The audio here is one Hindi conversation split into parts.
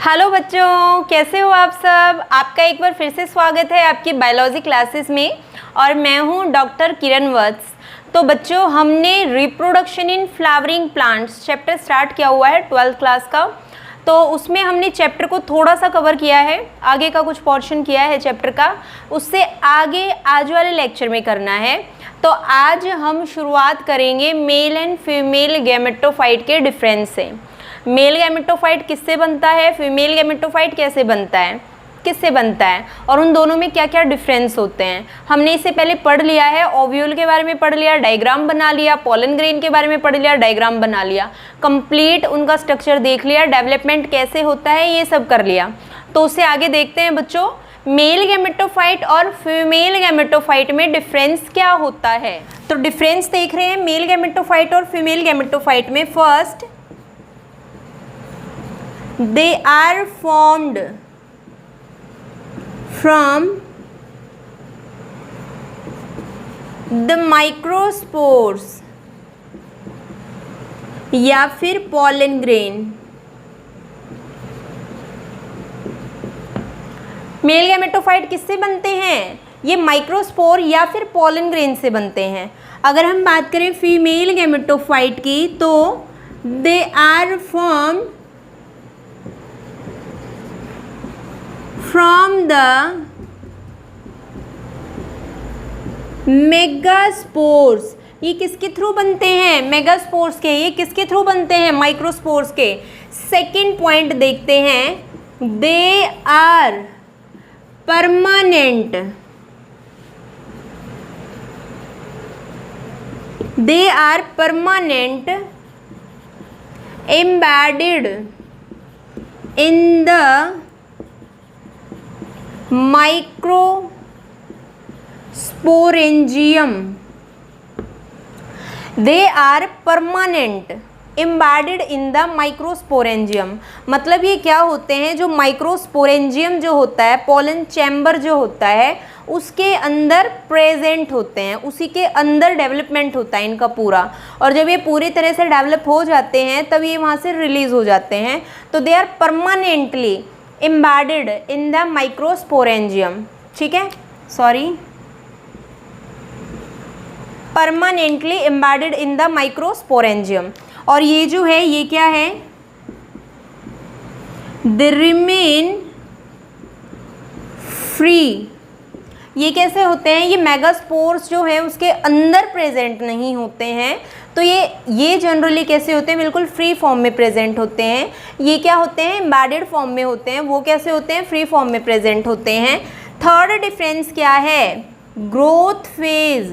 हेलो बच्चों, कैसे हो आप सब। आपका एक बार फिर से स्वागत है आपकी बायोलॉजी क्लासेस में और मैं हूं डॉक्टर किरण वत्स। तो बच्चों, हमने reproduction in flowering plants chapter start किया हुआ है 12th क्लास का। तो उसमें हमने चैप्टर को थोड़ा सा कवर किया है, आगे का कुछ पोर्शन किया है चैप्टर का, उससे आगे आज वाले लेक्चर में करना है। तो आज हम शुरुआत करेंगे मेल एंड फीमेल गैमेटोफाइट के डिफरेंस से। मेल गैमेटोफाइट किससे बनता है, फीमेल गैमेटोफाइट कैसे बनता है, किससे बनता है और उन दोनों में क्या क्या डिफरेंस होते हैं। हमने इससे पहले पढ़ लिया है, ओव्यूल के बारे में पढ़ लिया, डायग्राम बना लिया, पोलन ग्रेन के बारे में पढ़ लिया, डायग्राम बना लिया, कंप्लीट उनका स्ट्रक्चर देख लिया, डेवलपमेंट कैसे होता है ये सब कर लिया। तो उससे आगे देखते हैं बच्चों, मेल गैमेटोफाइट और फीमेल गैमेटोफाइट में डिफरेंस क्या होता है। तो डिफरेंस देख रहे हैं मेल गैमेटोफाइट और फीमेल गैमेटोफाइट में। First, they are formed from the microspores या फिर pollen grain। मेल गैमेटोफाइट किससे बनते हैं, ये माइक्रोस्पोर या फिर पॉलन ग्रेन से बनते हैं। अगर हम बात करें फीमेल गैमेटोफाइट की तो they are form from the megaspores. ये किसके थ्रू बनते हैं, मेगास्पोर्स के। ये किसके थ्रू बनते हैं, माइक्रोस्पोर्स के। सेकंड पॉइंट देखते हैं, they are permanent, they are permanent embedded in the microsporangium. They are permanent embedded in the microsporangium. मतलब ये क्या होते हैं, जो माइक्रोस्पोरेंजियम जो होता है, पोलन चैम्बर जो होता है, उसके अंदर प्रेजेंट होते हैं, उसी के अंदर डेवलपमेंट होता है इनका पूरा। और जब ये पूरी तरह से डेवलप हो जाते हैं तब ये वहाँ से रिलीज हो जाते हैं। तो they are permanently embedded in the microsporangium। ठीक है, sorry, permanently embedded in the microsporangium। और ये जो है ये क्या है, they remain free। ये कैसे होते हैं, ये मेगास्पोर्स जो है उसके अंदर प्रेजेंट नहीं होते हैं। तो ये जनरली कैसे होते हैं, बिल्कुल फ्री फॉर्म में प्रेजेंट होते हैं। ये क्या होते हैं, एम्बेडेड फॉर्म में होते हैं। वो कैसे होते हैं, फ्री फॉर्म में प्रेजेंट होते हैं। थर्ड डिफरेंस क्या है, growth phase.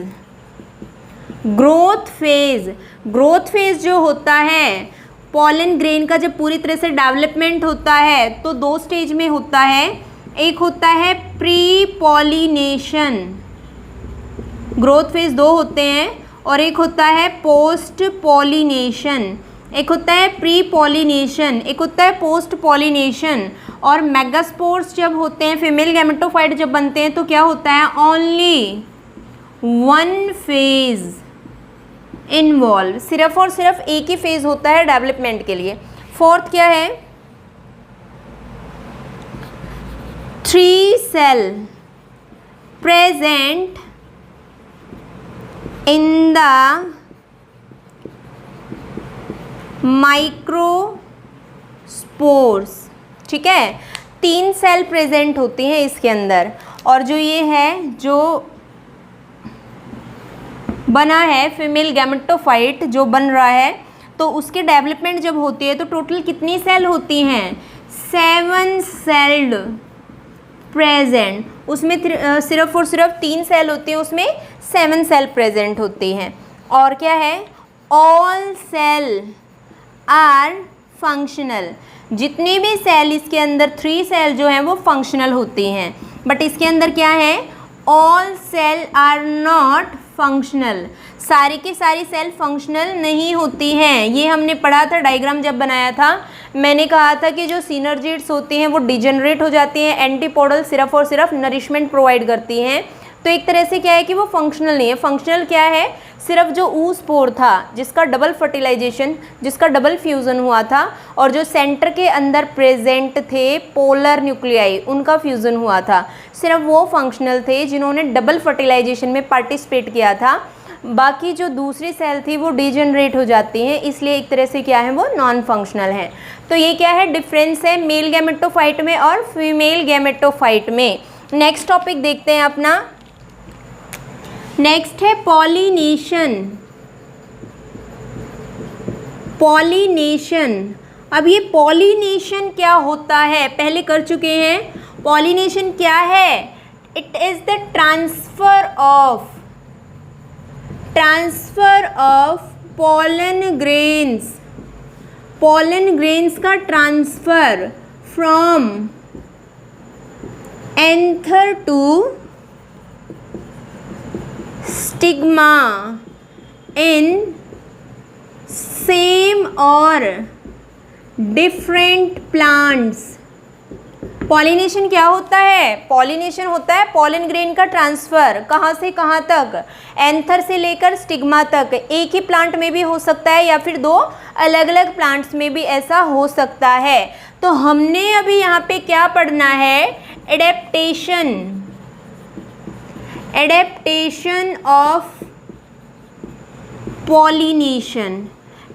Growth phase, growth phase जो होता है पॉलन ग्रेन का, जब पूरी तरह से डेवलपमेंट होता है तो दो स्टेज में होता है। एक होता है प्री पॉलिनेशन, ग्रोथ फेज दो होते हैं, और एक होता है पोस्ट पॉलिनेशन। एक होता है प्री पॉलिनेशन, एक होता है पोस्ट पॉलिनेशन। और मेगास्पोर्स जब होते हैं, फीमेल गैमेटोफाइट जब बनते हैं तो क्या होता है, ओनली वन फेज इन्वॉल्व, सिर्फ और सिर्फ एक ही फेज होता है डेवलपमेंट के लिए। फोर्थ क्या है, 3 cell present in the microspores। ठीक है, 3 सेल प्रेजेंट होती हैं इसके अंदर। और जो ये है जो बना है फीमेल गैमेटोफाइट जो बन रहा है, तो उसके डेवलपमेंट जब होती है तो टोटल कितनी सेल होती हैं, 7 सेल्ड प्रेजेंट। उसमें सिर्फ और सिर्फ 3 सेल होती हैं, उसमें 7 सेल प्रेजेंट होती हैं। और क्या है, ऑल सेल आर फंक्शनल। जितने भी सेल इसके अंदर 3 सेल जो हैं वो फंक्शनल होती हैं, बट इसके अंदर क्या है, all cell are not functional. सारी की सारी सेल फंक्शनल नहीं होती हैं। ये हमने पढ़ा था, डायग्राम जब बनाया था मैंने कहा था कि जो सिनर्जिड्स होती हैं वो डिजेनरेट हो जाती हैं, एंटीपोडल सिर्फ और सिर्फ नरिशमेंट प्रोवाइड करती हैं, तो एक तरह से क्या है कि वो फंक्शनल नहीं है। फंक्शनल क्या है, सिर्फ जो ऊस्पोर था जिसका डबल फर्टिलाइजेशन, जिसका डबल फ्यूज़न हुआ था, और जो सेंटर के अंदर प्रेजेंट थे पोलर न्यूक्लियाई उनका फ्यूज़न हुआ था, सिर्फ वो फंक्शनल थे जिन्होंने डबल फर्टिलाइजेशन में पार्टिसिपेट किया था। बाकी जो दूसरी सेल थी वो डिजेनरेट हो जाती हैं, इसलिए एक तरह से क्या है वो नॉन फंक्शनल है। तो ये क्या है, डिफरेंस है मेल गैमेटोफाइट में और फीमेल गैमेटोफाइट में। नेक्स्ट टॉपिक देखते हैं अपना, नेक्स्ट है पॉलिनेशन। पॉलिनेशन, अब ये पॉलिनेशन क्या होता है पहले कर चुके हैं। पॉलिनेशन क्या है, it is the transfer of pollen grains, pollen grains का transfer from anther to stigma in same और डिफरेंट प्लांट्स। पॉलिनेशन क्या होता है, पॉलिनेशन होता है पॉलन ग्रेन का ट्रांसफ़र, कहाँ से कहाँ तक, एंथर से लेकर स्टिग्मा तक। एक ही प्लांट में भी हो सकता है या फिर दो अलग अलग प्लांट्स में भी ऐसा हो सकता है। तो हमने अभी यहाँ पे क्या पढ़ना है, adaptation, adaptation of pollination,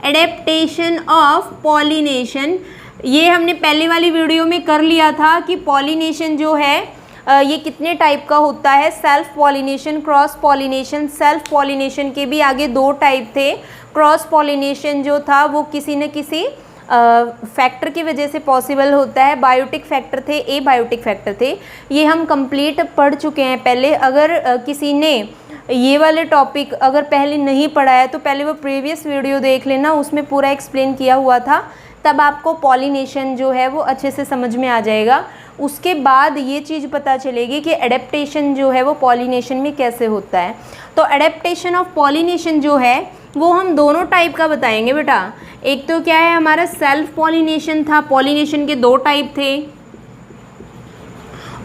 adaptation of pollination. ये हमने पहले वाली वीडियो में कर लिया था कि पॉलिनेशन जो है ये कितने टाइप का होता है, self pollination, cross pollination. Self pollination के भी आगे दो टाइप थे। क्रॉस पॉलिनेशन जो था वो किसी न किसी फैक्टर की वजह से पॉसिबल होता है, बायोटिक फैक्टर थे, ए बायोटिक फैक्टर थे। ये हम कंप्लीट पढ़ चुके हैं पहले। अगर किसी ने ये वाले टॉपिक अगर पहले नहीं पढ़ा है तो पहले वो प्रीवियस वीडियो देख लेना, उसमें पूरा एक्सप्लेन किया हुआ था, तब आपको पॉलिनेशन जो है वो अच्छे से समझ में आ जाएगा। उसके बाद ये चीज़ पता चलेगी कि एडेप्टेशन जो है वो पॉलिनेशन में कैसे होता है। तो एडेप्टेशन ऑफ पॉलिनेशन जो है वो हम दोनों टाइप का बताएंगे बेटा। एक तो क्या है हमारा सेल्फ पॉलिनेशन था, पॉलिनेशन के दो टाइप थे,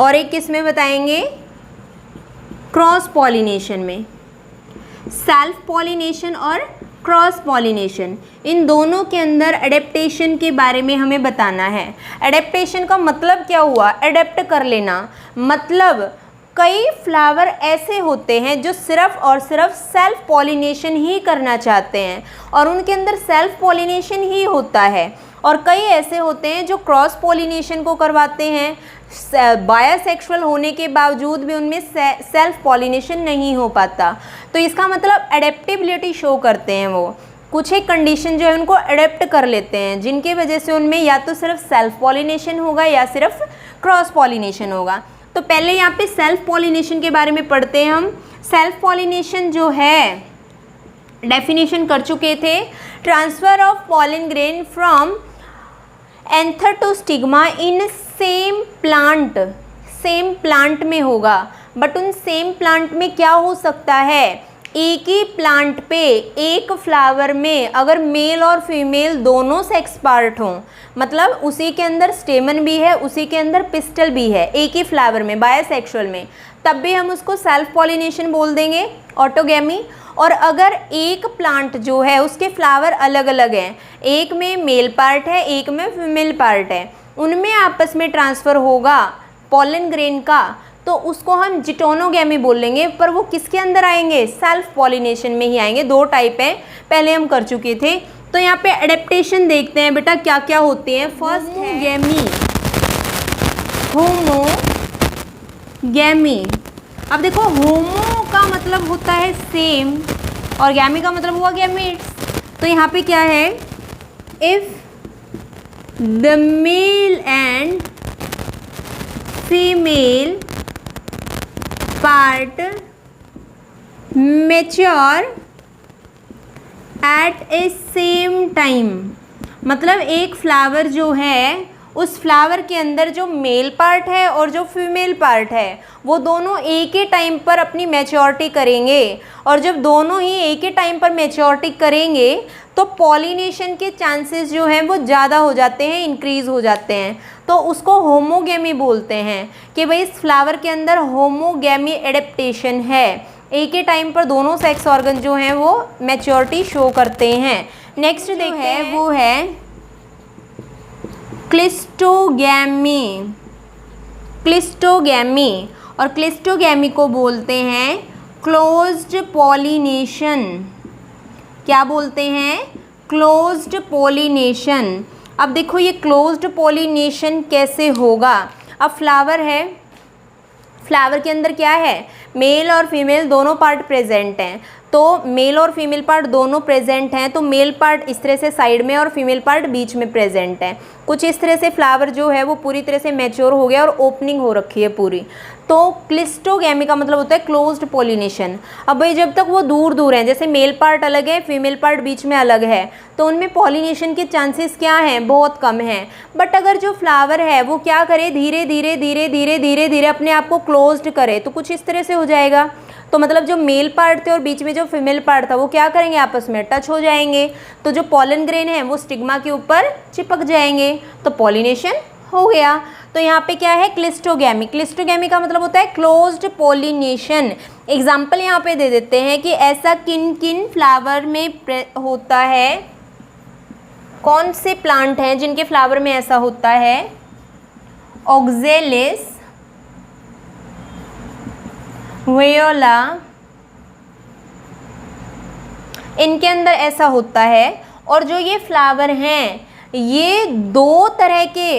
और एक किस में बताएंगे, क्रॉस पॉलिनेशन में। सेल्फ पॉलिनेशन और क्रॉस पॉलिनेशन, इन दोनों के अंदर एडेप्टेशन के बारे में हमें बताना है। एडेप्टेशन का मतलब क्या हुआ, एडेप्ट कर लेना, मतलब कई फ्लावर ऐसे होते हैं जो सिर्फ और सिर्फ सेल्फ पॉलिनेशन ही करना चाहते हैं और उनके अंदर सेल्फ पॉलिनेशन ही होता है, और कई ऐसे होते हैं जो क्रॉस पॉलिनेशन को करवाते हैं, बायोसेक्सुअल होने के बावजूद भी उनमें सेल्फ पॉलिनेशन नहीं हो पाता। तो इसका मतलब एडेप्टेबिलिटी शो करते हैं वो, कुछ एक कंडीशन जो है उनको एडेप्ट कर लेते हैं जिनके वजह से उनमें या तो सिर्फ सेल्फ पॉलिनेशन होगा या सिर्फ क्रॉस पॉलिनेशन होगा। तो पहले यहाँ पे सेल्फ पॉलिनेशन के बारे में पढ़ते हैं हम। सेल्फ पॉलिनेशन जो है डेफिनेशन कर चुके थे, transfer of pollen grain from anther to stigma in same plant, same plant में होगा, बट उन सेम प्लांट में क्या हो सकता है, एक ही प्लांट पे एक फ्लावर में अगर मेल और फीमेल दोनों सेक्स पार्ट हों, मतलब उसी के अंदर स्टेमन भी है उसी के अंदर पिस्टल भी है एक ही फ्लावर में, बायोसेक्सुअल में, तब भी हम उसको सेल्फ पॉलिनेशन बोल देंगे, ऑटोगैमी। और अगर एक प्लांट जो है उसके फ्लावर अलग अलग हैं, एक में मेल पार्ट है एक में फीमेल पार्ट है, उनमें आपस में ट्रांसफ़र होगा पॉलन ग्रेन का, तो उसको हम जिटोनोगैमी बोल लेंगे। पर वो किसके अंदर आएंगे, सेल्फ पॉलिनेशन में ही आएंगे। दो टाइप हैं, पहले हम कर चुके थे। तो यहाँ पे एडेप्टेशन देखते हैं बेटा क्या क्या होते हैं। फर्स्ट है गैमी, होमोगैमी। अब देखो होमो का मतलब होता है सेम और गैमी का मतलब हुआ गैमेट्स। तो यहाँ पे क्या है, if the male and female part mature at a same time, मतलब एक फ्लावर जो है उस फ्लावर के अंदर जो मेल पार्ट है और जो फीमेल पार्ट है वो दोनों एक ही टाइम पर अपनी मैच्योरिटी करेंगे, और जब दोनों ही एक ही टाइम पर मैच्योरिटी करेंगे तो पॉलिनेशन के चांसेस जो हैं वो ज़्यादा हो जाते हैं, इंक्रीज़ हो जाते हैं। तो उसको होमोगेमी बोलते हैं कि भाई इस फ्लावर के अंदर होमोगेमी एडेप्टेशन है, एक ही टाइम पर दोनों सेक्स ऑर्गन जो हैं वो मैच्योरिटी शो करते हैं। नेक्स्ट देखते हैं वो है क्लिस्टोगैमी। क्लिस्टोगैमी, और क्लिस्टोगैमी को बोलते हैं क्लोज्ड पॉलिनेशन। क्या बोलते हैं? Closed pollination. अब देखो ये क्लोज्ड पॉलिनेशन कैसे होगा। अब फ्लावर है, फ्लावर के अंदर क्या है, मेल और फीमेल दोनों पार्ट प्रेजेंट हैं। तो मेल और फीमेल पार्ट दोनों प्रेजेंट हैं, तो मेल पार्ट इस तरह से साइड में और फीमेल पार्ट बीच में प्रेजेंट है। कुछ इस तरह से फ्लावर जो है वो पूरी तरह से मैच्योर हो गया और ओपनिंग हो रखी है पूरी। तो क्लिस्टोगैमी का मतलब होता है क्लोज्ड पॉलिनेशन। अब भाई जब तक वो दूर दूर हैं, जैसे मेल पार्ट अलग है, फीमेल पार्ट बीच में अलग है, तो उनमें पॉलिनेशन के चांसेस क्या हैं, बहुत कम हैं। बट अगर जो फ्लावर है वो क्या करे, धीरे धीरे धीरे धीरे धीरे धीरे अपने आप को क्लोज्ड करे, तो कुछ इस तरह से हो जाएगा। तो मतलब जो मेल पार्ट थे और बीच में जो फीमेल पार्ट था वो क्या करेंगे, आपस में टच हो जाएंगे, तो जो पॉलन ग्रेन है वो स्टिग्मा के ऊपर चिपक जाएंगे, तो पॉलिनेशन हो गया। तो यहाँ पे क्या है, क्लिस्टोगैमी। क्लिस्टोगैमी का मतलब होता है क्लोज्ड पॉलिनेशन। एग्जाम्पल यहाँ पे दे देते हैं कि ऐसा किन किन फ्लावर में होता है, कौन से प्लांट हैं जिनके फ्लावर में ऐसा होता है। ऑक्जेलिस, वियोला, इनके अंदर ऐसा होता है। और जो ये फ्लावर हैं ये दो तरह के,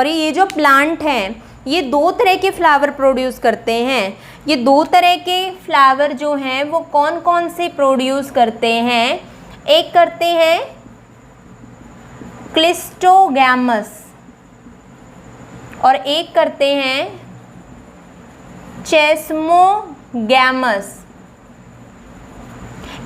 ये जो प्लांट हैं ये दो तरह के फ्लावर प्रोड्यूस करते हैं। ये दो तरह के फ्लावर जो हैं वो कौन कौन से प्रोड्यूस करते हैं, एक करते हैं क्लिस्टोगैमस और एक करते हैं चेस्मोगैमस।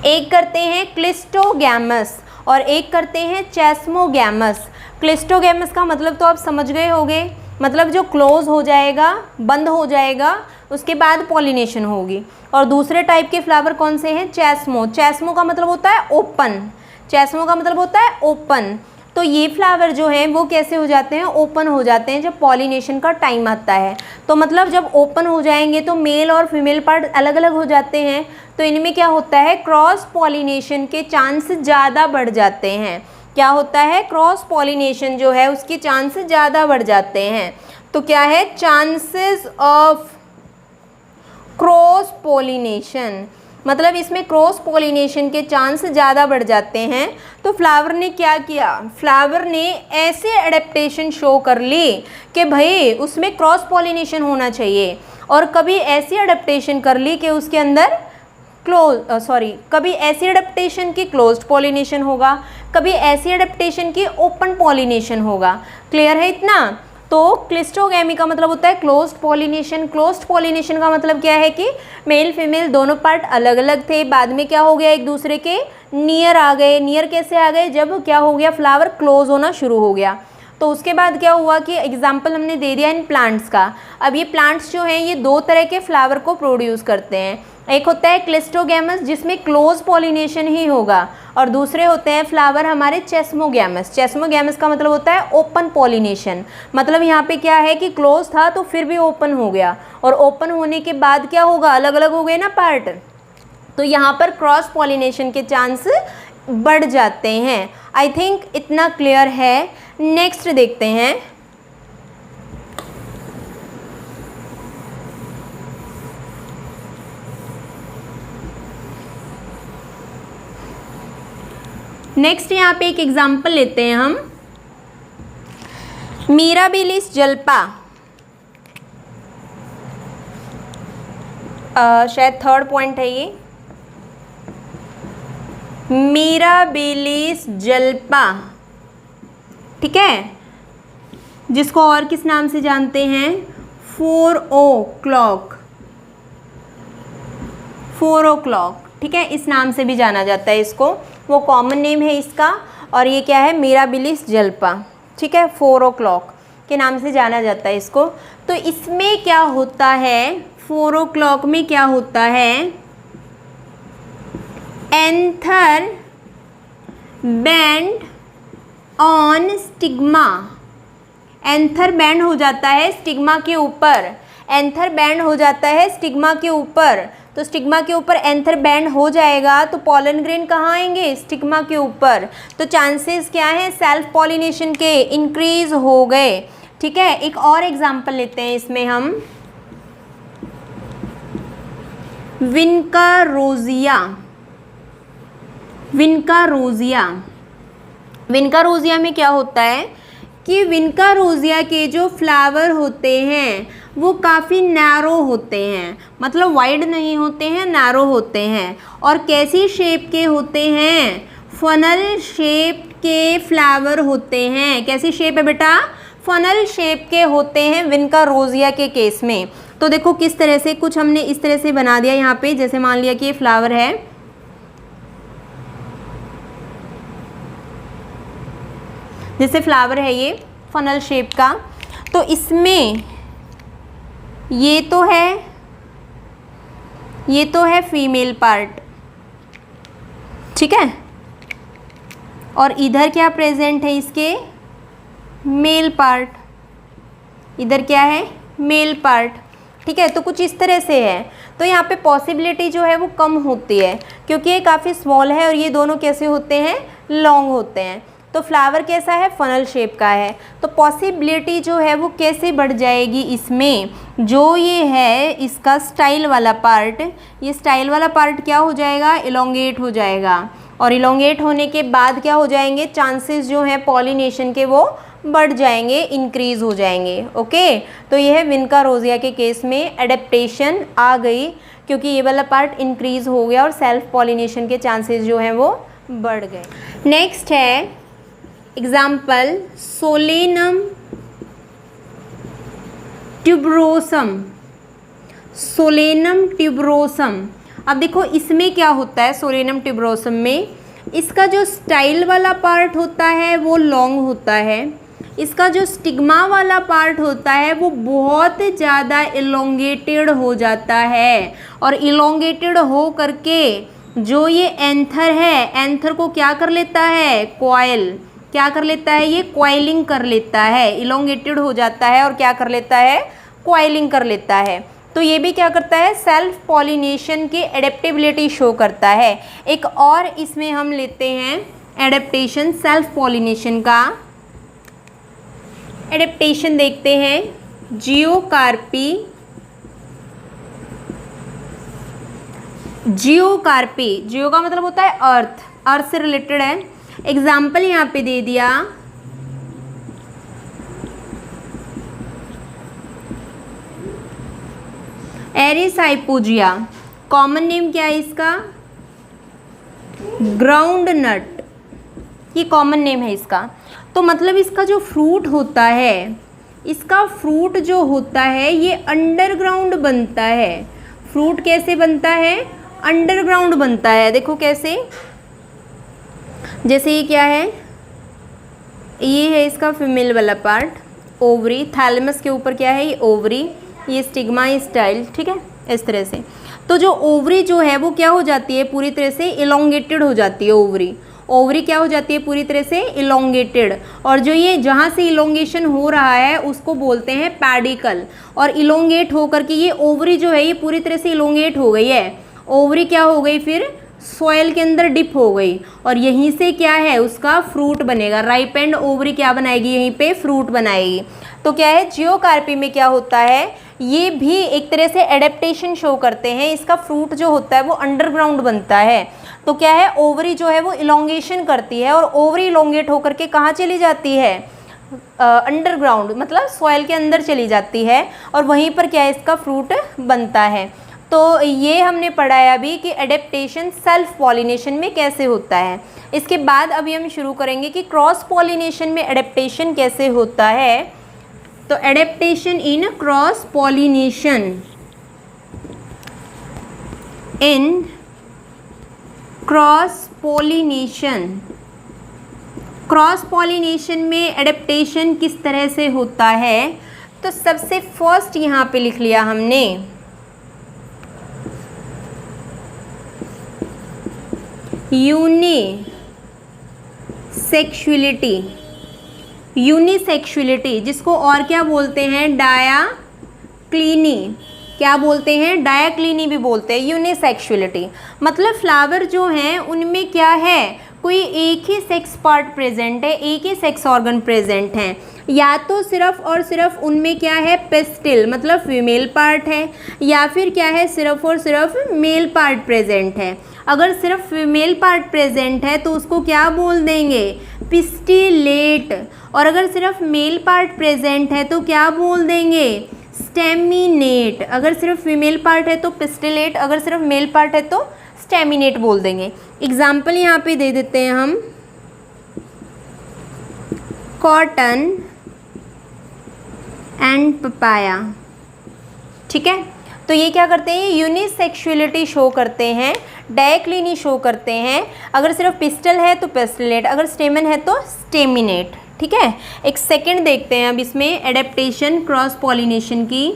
एक करते हैं क्लिस्टोगैमस और एक करते हैं चेस्मोगैमस। क्लिस्टोगैमस का मतलब तो आप समझ गए होंगे, मतलब जो क्लोज हो जाएगा, बंद हो जाएगा, उसके बाद पॉलिनेशन होगी। और दूसरे टाइप के फ्लावर कौन से हैं, चेस्मो। चेस्मो का मतलब होता है ओपन, चेस्मो का मतलब होता है ओपन। तो ये फ्लावर जो हैं वो कैसे हो जाते हैं, ओपन हो जाते हैं जब पॉलिनेशन का टाइम आता है। तो मतलब जब ओपन हो जाएंगे तो मेल और फीमेल पार्ट अलग अलग हो जाते हैं, तो इनमें क्या होता है, क्रॉस पॉलिनेशन के चांस ज़्यादा बढ़ जाते हैं। क्या होता है, क्रॉस पॉलिनेशन जो है उसके चांसेस ज़्यादा बढ़ जाते हैं। तो क्या है, चांसेस ऑफ क्रॉस पॉलिनेशन, मतलब इसमें क्रॉस पॉलिनेशन के चांस ज़्यादा बढ़ जाते हैं। तो फ्लावर ने क्या किया, फ्लावर ने ऐसे एडेप्टेशन शो कर ली कि भाई उसमें क्रॉस पॉलिनेशन होना चाहिए, और कभी ऐसी एडेप्टेशन कर ली कि उसके अंदर कभी ऐसी एडेप्टेशन की क्लोज्ड पॉलिनेशन होगा, कभी ऐसी एडेप्टेशन की ओपन पॉलिनेशन होगा। क्लियर है इतना। तो क्लिस्टोगैमी का मतलब होता है क्लोज्ड पॉलिनेशन। क्लोज्ड पॉलिनेशन का मतलब क्या है कि मेल फीमेल दोनों पार्ट अलग अलग थे, बाद में क्या हो गया, एक दूसरे के नियर आ गए। नियर कैसे आ गए, जब क्या हो गया, फ्लावर क्लोज होना शुरू हो गया। तो उसके बाद क्या हुआ कि एग्जाम्पल हमने दे दिया इन प्लांट्स का। अब ये प्लांट्स जो हैं ये दो तरह के फ्लावर को प्रोड्यूस करते हैं। एक होता है क्लिस्टोगैमस जिसमें क्लोज पॉलिनेशन ही होगा, और दूसरे होते हैं फ्लावर हमारे चेस्मोगैमस। चेस्मोगैमस का मतलब होता है ओपन पॉलिनेशन। मतलब यहाँ पे क्या है कि क्लोज था तो फिर भी ओपन हो गया, और ओपन होने के बाद क्या होगा, अलग अलग हो गए ना पार्ट, तो यहाँ पर क्रॉस पॉलिनेशन के चांस बढ़ जाते हैं। आई थिंक इतना क्लियर है। नेक्स्ट देखते हैं, नेक्स्ट यहाँ पे एक एग्जाम्पल लेते हैं हम, मिराबिलिस जल्पा। शायद थर्ड पॉइंट है ये, मिराबिलिस जल्पा, ठीक है, जिसको और किस नाम से जानते हैं, 4 o'clock, 4 o'clock, ठीक है, इस नाम से भी जाना जाता है इसको, वो कॉमन नेम है इसका। और ये क्या है, मिराबिलिस जल्पा, ठीक है, 4 o'clock। के नाम से जाना जाता है इसको। तो इसमें क्या होता है, 4 o'clock में क्या होता है, anther band on stigma, anther band हो जाता है स्टिग्मा के ऊपर, एंथर बैंड हो जाता है स्टिग्मा के ऊपर। तो स्टिग्मा के ऊपर एंथर बैंड हो जाएगा तो पॉलन ग्रेन कहाँ आएंगे, स्टिग्मा के ऊपर। तो चांसेस क्या हैं, सेल्फ पॉलिनेशन के इंक्रीज हो गए। ठीक है, एक और एग्जांपल लेते हैं इसमें हम, विनका रोजिया, विनका रोजिया। विनका रोजिया में क्या होता है कि विनका रोजिया के जो फ्लावर होते हैं वो काफ़ी नैरो होते हैं, मतलब वाइड नहीं होते हैं, नैरो होते हैं। और कैसी शेप के होते हैं, फनल शेप के फ्लावर होते हैं। कैसी शेप है बेटा, फनल शेप के होते हैं विनका रोजिया के केस में। तो देखो किस तरह से, कुछ हमने इस तरह से बना दिया यहाँ पे, जैसे मान लिया कि ये फ्लावर है, जैसे फ्लावर है ये फनल शेप का। तो इसमें ये तो है फीमेल पार्ट, ठीक है, और इधर क्या प्रेजेंट है इसके, मेल पार्ट, इधर क्या है, मेल पार्ट। ठीक है, तो कुछ इस तरह से है। तो यहाँ पे पॉसिबिलिटी जो है वो कम होती है क्योंकि ये काफ़ी स्मॉल है और ये दोनों कैसे होते हैं, लॉन्ग होते हैं। तो फ्लावर कैसा है, फनल शेप का है। तो पॉसिबिलिटी जो है वो कैसे बढ़ जाएगी इसमें, जो ये है इसका स्टाइल वाला पार्ट, ये स्टाइल वाला पार्ट क्या हो जाएगा, इलोंगेट हो जाएगा। और इलोंगेट होने के बाद क्या हो जाएंगे, चांसेस जो हैं पॉलिनेशन के वो बढ़ जाएंगे, इंक्रीज हो जाएंगे। ओके, तो ये है विनका रोजिया के केस में एडेप्टेशन आ गई क्योंकि ये वाला पार्ट इंक्रीज हो गया और सेल्फ पॉलिनेशन के चांसेस जो हैं वो बढ़ गए। नेक्स्ट है example, Solanum tuberosum, Solanum tuberosum. अब देखो इसमें क्या होता है, सोलेनम ट्यूबरोसम में इसका जो स्टाइल वाला पार्ट होता है वो लॉन्ग होता है, इसका जो स्टिग्मा वाला पार्ट होता है वो बहुत ज़्यादा इलोंगेटेड हो जाता है। और इलोंगेटेड हो करके जो ये एंथर है, एंथर को क्या कर लेता है, कॉइल, क्या कर लेता है, ये कॉइलिंग कर लेता है, इलोंगेटेड हो जाता है और क्या कर लेता है, कॉइलिंग कर लेता है। तो ये भी क्या करता है, सेल्फ पॉलिनेशन की एडेप्टेबिलिटी शो करता है। एक और इसमें हम लेते हैं एडेप्टेशन सेल्फ पॉलिनेशन का, एडेप्टेशन देखते हैं, जियोकार्पी, जियोकार्पी, जियो का मतलब होता है अर्थ, अर्थ से रिलेटेड है। एग्जाम्पल यहाँ पे दे दिया, एरिस हाइपोजिया, कॉमन नेम क्या है इसका, ग्राउंड नट, ये कॉमन नेम है इसका। तो मतलब इसका जो फ्रूट होता है, इसका फ्रूट जो होता है ये अंडरग्राउंड बनता है। फ्रूट कैसे बनता है, अंडरग्राउंड बनता है। देखो कैसे, जैसे ये क्या है, ये है इसका फीमेल वाला पार्ट, ओवरी, थैलेमस के ऊपर क्या है, ये ओवरी, ये स्टिग्मा, ये स्टाइल, ठीक है, इस तरह से। तो जो ओवरी जो है वो क्या हो जाती है, पूरी तरह से इलोंगेटेड हो जाती है ओवरी, ओवरी क्या हो जाती है, पूरी तरह से इलोंगेटेड। और जो ये जहाँ से इलोंगेशन हो रहा है उसको बोलते हैं पैडिकल। और इलोंगेट होकर के ये ओवरी जो है ये पूरी तरह से इलोंगेट हो गई है, ओवरी क्या हो गई, फिर सॉइल के अंदर डिप हो गई और यहीं से क्या है, उसका फ्रूट बनेगा। राइप एंड ओवरी क्या बनाएगी, यहीं पे फ्रूट बनाएगी। तो क्या है, जियोकार्पी में क्या होता है, ये भी एक तरह से एडेप्टेशन शो करते हैं। इसका फ्रूट जो होता है वो अंडरग्राउंड बनता है। तो क्या है, ओवरी जो है वो इलोंगेशन करती है और ओवरी इलोंगेट होकर के कहाँ चली जाती है, अंडरग्राउंड, मतलब सॉइल के अंदर चली जाती है और वहीं पर क्या है, इसका फ्रूट बनता है। तो ये हमने पढ़ा है अभी कि एडेप्टेशन सेल्फ पॉलिनेशन में कैसे होता है। इसके बाद अभी हम शुरू करेंगे कि क्रॉस पॉलिनेशन में एडेप्टेशन कैसे होता है। तो एडेप्टेशन इन क्रॉस पॉलिनेशन, इन क्रॉस पॉलिनेशन, क्रॉस पॉलिनेशन में एडेप्टेशन किस तरह से होता है, तो सबसे फर्स्ट यहाँ पे लिख लिया हमने यूनिसेक्सुअलिटी, जिसको और क्या बोलते हैं, डायाक्लिनी, क्या बोलते हैं, डायाक्लिनी भी बोलते हैं, यूनिसेक्सुअलिटी। मतलब फ्लावर जो हैं उनमें क्या है, कोई एक ही सेक्स पार्ट प्रेजेंट है, एक ही सेक्स ऑर्गन प्रेजेंट हैं, या तो सिर्फ और सिर्फ उनमें क्या है, पेस्टिल मतलब फीमेल पार्ट है, या फिर क्या है, सिर्फ और सिर्फ मेल पार्ट प्रेजेंट है। अगर सिर्फ फीमेल पार्ट प्रेजेंट है तो उसको क्या बोल देंगे, पिस्टिलेट, और अगर सिर्फ मेल पार्ट प्रेजेंट है तो क्या बोल देंगे, स्टेमिनेट। अगर सिर्फ फीमेल पार्ट है तो पिस्टिलेट, अगर सिर्फ मेल पार्ट है तो स्टेमिनेट बोल देंगे। एग्जाम्पल यहाँ पे दे देते हैं हम, कॉटन एंड पपाया, ठीक है। तो ये क्या करते हैं, यूनिसेक्सुअलिटी शो करते हैं, डायक्लिनी शो करते हैं। अगर सिर्फ पिस्टल है तो पिस्टिलेट, अगर स्टेमन है तो स्टेमिनेट, ठीक है। एक सेकंड देखते हैं अब इसमें एडेप्टेशन क्रॉस पॉलिनेशन की।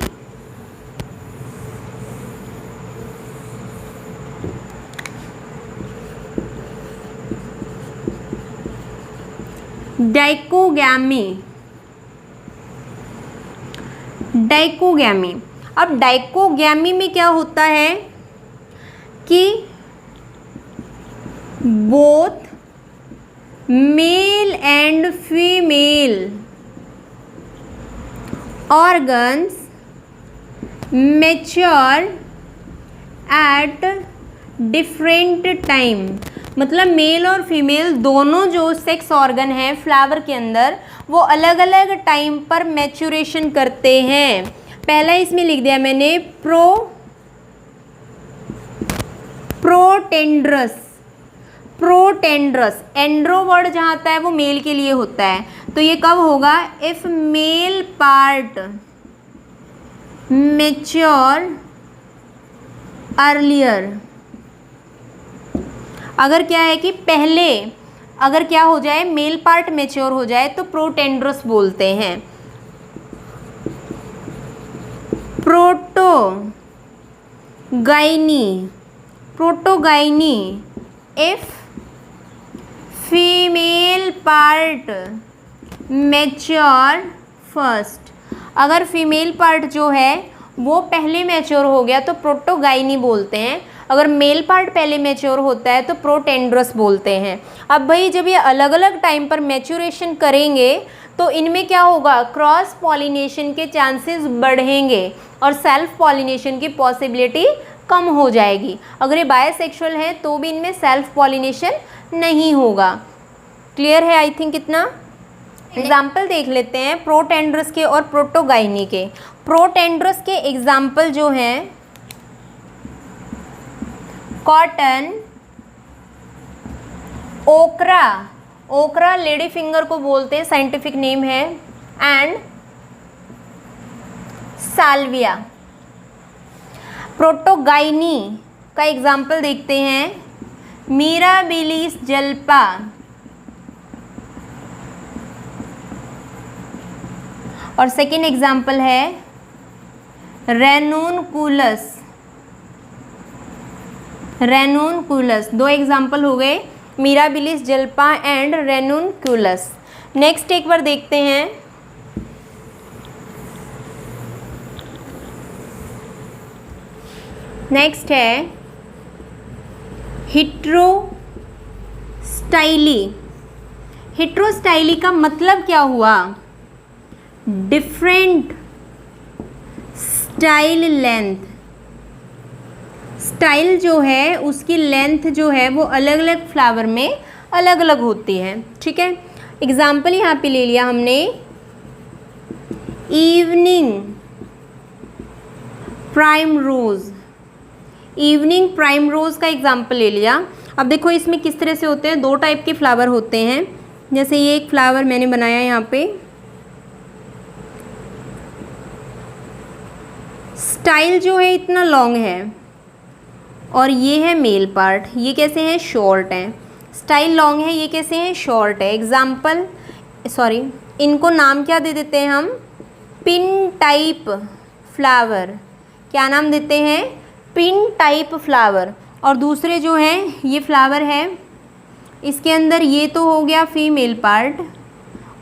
डाइकोगैमी। अब डाइकोगैमी में क्या होता है कि both male and female organs mature at different time. मतलब मेल और फीमेल दोनों जो सेक्स ऑर्गन हैं फ्लावर के अंदर वो अलग अलग टाइम पर मैच्योरेशन करते हैं। पहला इसमें लिख दिया मैंने प्रोटेंड्रस। एंड्रो वर्ड जहाँ आता है वो मेल के लिए होता है, तो ये कब होगा, if male part mature earlier. अगर क्या है कि पहले अगर क्या हो जाए, मेल पार्ट मैच्योर हो जाए तो प्रोटेंड्रस बोलते हैं। Protogyny if female part mature first. अगर फीमेल पार्ट जो है वो पहले मैच्योर हो गया तो प्रोटोगाइनी बोलते हैं। अगर मेल पार्ट पहले मैच्योर होता है तो प्रोटेंड्रस बोलते हैं। अब भाई जब ये अलग अलग टाइम पर मैच्योरेशन करेंगे तो इनमें क्या होगा, क्रॉस पॉलिनेशन के चांसेस बढ़ेंगे और सेल्फ पॉलिनेशन की पॉसिबिलिटी कम हो जाएगी। अगर ये बायसेक्सुअल है तो भी इनमें सेल्फ पॉलिनेशन नहीं होगा। क्लियर है आई थिंक इतना। एग्जाम्पल देख लेते हैं प्रोटेंड्रस के और प्रोटोगाइनी के। प्रोटेंड्रस के एग्जाम्पल जो हैं कॉटन, ओकरा लेडी फिंगर को बोलते हैं, साइंटिफिक नेम है, एंड साल्विया। प्रोटोगाइनी का एग्जाम्पल देखते हैं, मिराबिलिस जल्पा, और सेकेंड एग्जाम्पल है रेनूनकुलस। दो एग्जाम्पल हो गए, मिराबिलिस जल्पा एंड रेनूनकुलस। नेक्स्ट एक बार देखते हैं, नेक्स्ट है हिट्रोस्टाइली का मतलब क्या हुआ, डिफरेंट स्टाइल लेंथ। स्टाइल जो है उसकी लेंथ जो है वो अलग अलग फ्लावर में अलग अलग होती है, ठीक है। एग्जाम्पल यहाँ पे ले लिया हमने, इवनिंग प्राइम रोज का एग्जाम्पल ले लिया। अब देखो इसमें किस तरह से होते हैं, दो टाइप के फ्लावर होते हैं। जैसे ये एक फ्लावर मैंने बनाया यहाँ पे, स्टाइल जो है इतना लॉन्ग है और ये है मेल पार्ट, ये कैसे हैं, शॉर्ट हैं। स्टाइल लॉन्ग है, ये कैसे हैं, शॉर्ट है। एग्जाम्पल, सॉरी, इनको नाम क्या दे देते हैं हम, पिन टाइप फ्लावर। क्या नाम देते हैं, पिन टाइप फ्लावर। और दूसरे जो हैं, ये फ्लावर है, इसके अंदर ये तो हो गया फीमेल पार्ट,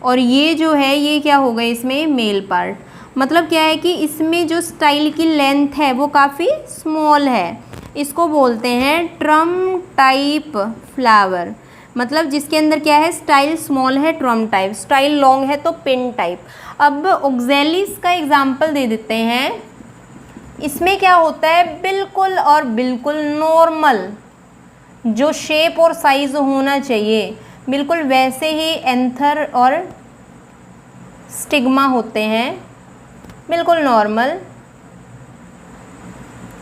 और ये जो है ये क्या होगा, इसमें मेल पार्ट। मतलब क्या है कि इसमें जो स्टाइल की लेंथ है वो काफ़ी स्मॉल है, इसको बोलते हैं ट्रम टाइप फ्लावर। मतलब जिसके अंदर क्या है, स्टाइल स्मॉल है ट्रम टाइप, स्टाइल लॉन्ग है तो पिन टाइप। अब ऑक्जेलिस का एग्जाम्पल दे देते हैं। इसमें क्या होता है, बिल्कुल और बिल्कुल नॉर्मल जो शेप और साइज होना चाहिए बिल्कुल वैसे ही एंथर और स्टिग्मा होते हैं, बिल्कुल नॉर्मल,